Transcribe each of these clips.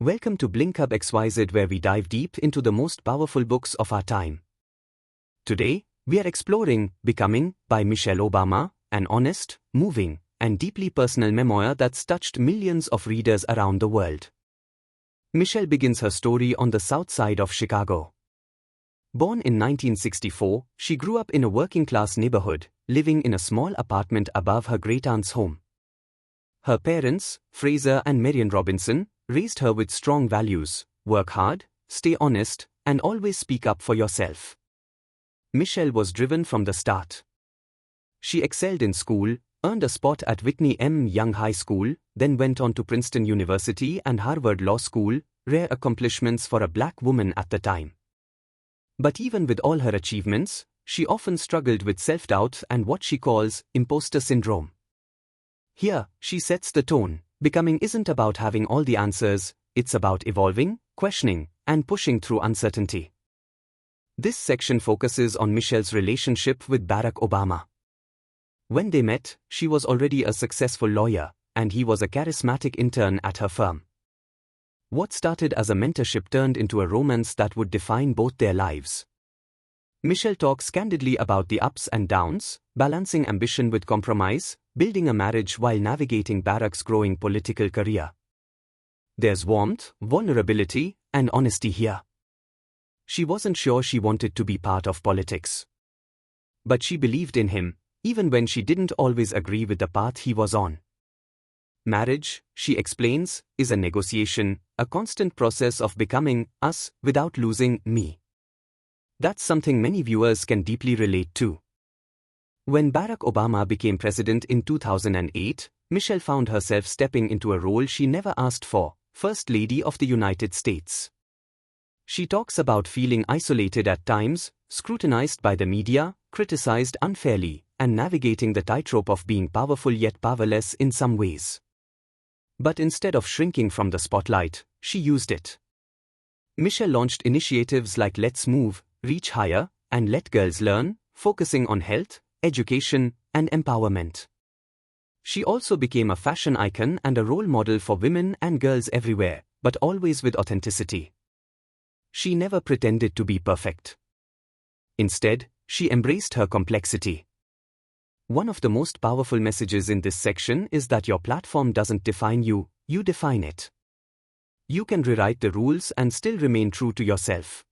Welcome to Blinkhub XYZ, where we dive deep into the most powerful books of our time. Today, we are exploring Becoming by Michelle Obama, an honest, moving, and deeply personal memoir that's touched millions of readers around the world. Michelle begins her story on the south side of Chicago. Born in 1964, she grew up in a working-class neighborhood, living in a small apartment above her great-aunt's home. Her parents, Fraser and Marion Robinson, raised her with strong values: work hard, stay honest, and always speak up for yourself. Michelle was driven from the start. She excelled in school, earned a spot at Whitney M. Young High School, then went on to Princeton University and Harvard Law School, rare accomplishments for a black woman at the time. But even with all her achievements, she often struggled with self-doubt and what she calls imposter syndrome. Here, she sets the tone. Becoming isn't about having all the answers, it's about evolving, questioning, and pushing through uncertainty. This section focuses on Michelle's relationship with Barack Obama. When they met, she was already a successful lawyer, and he was a charismatic intern at her firm. What started as a mentorship turned into a romance that would define both their lives. Michelle talks candidly about the ups and downs, balancing ambition with compromise, building a marriage while navigating Barack's growing political career. There's warmth, vulnerability, and honesty here. She wasn't sure she wanted to be part of politics. But she believed in him, even when she didn't always agree with the path he was on. Marriage, she explains, is a negotiation, a constant process of becoming us without losing me. That's something many viewers can deeply relate to. When Barack Obama became president in 2008, Michelle found herself stepping into a role she never asked for: First Lady of the United States. She talks about feeling isolated at times, scrutinized by the media, criticized unfairly, and navigating the tightrope of being powerful yet powerless in some ways. But instead of shrinking from the spotlight, she used it. Michelle launched initiatives like Let's Move, Reach Higher, and Let Girls Learn, focusing on health, education, and empowerment. She also became a fashion icon and a role model for women and girls everywhere, but always with authenticity. She never pretended to be perfect. Instead, she embraced her complexity. One of the most powerful messages in this section is that your platform doesn't define you, you define it. You can rewrite the rules and still remain true to yourself.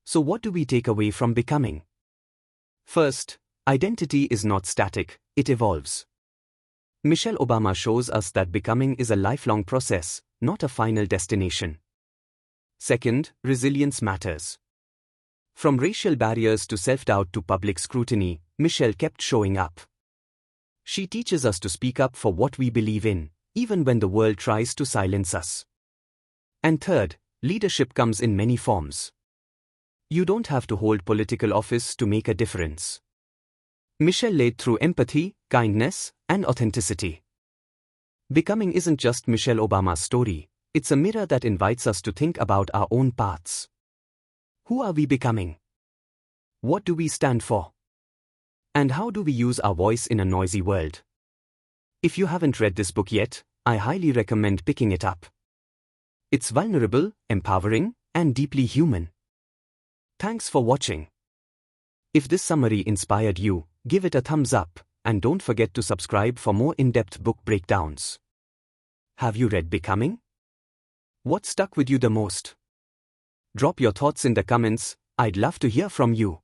So what do we take away from Becoming? First, identity is not static, it evolves. Michelle Obama shows us that becoming is a lifelong process, not a final destination. Second, resilience matters. From racial barriers to self-doubt to public scrutiny, Michelle kept showing up. She teaches us to speak up for what we believe in, even when the world tries to silence us. And third, leadership comes in many forms. You don't have to hold political office to make a difference. Michelle led through empathy, kindness, and authenticity. Becoming isn't just Michelle Obama's story, it's a mirror that invites us to think about our own paths. Who are we becoming? What do we stand for? And how do we use our voice in a noisy world? If you haven't read this book yet, I highly recommend picking it up. It's vulnerable, empowering, and deeply human. Thanks for watching. If this summary inspired you, give it a thumbs up, and don't forget to subscribe for more in-depth book breakdowns. Have you read Becoming? What stuck with you the most? Drop your thoughts in the comments, I'd love to hear from you.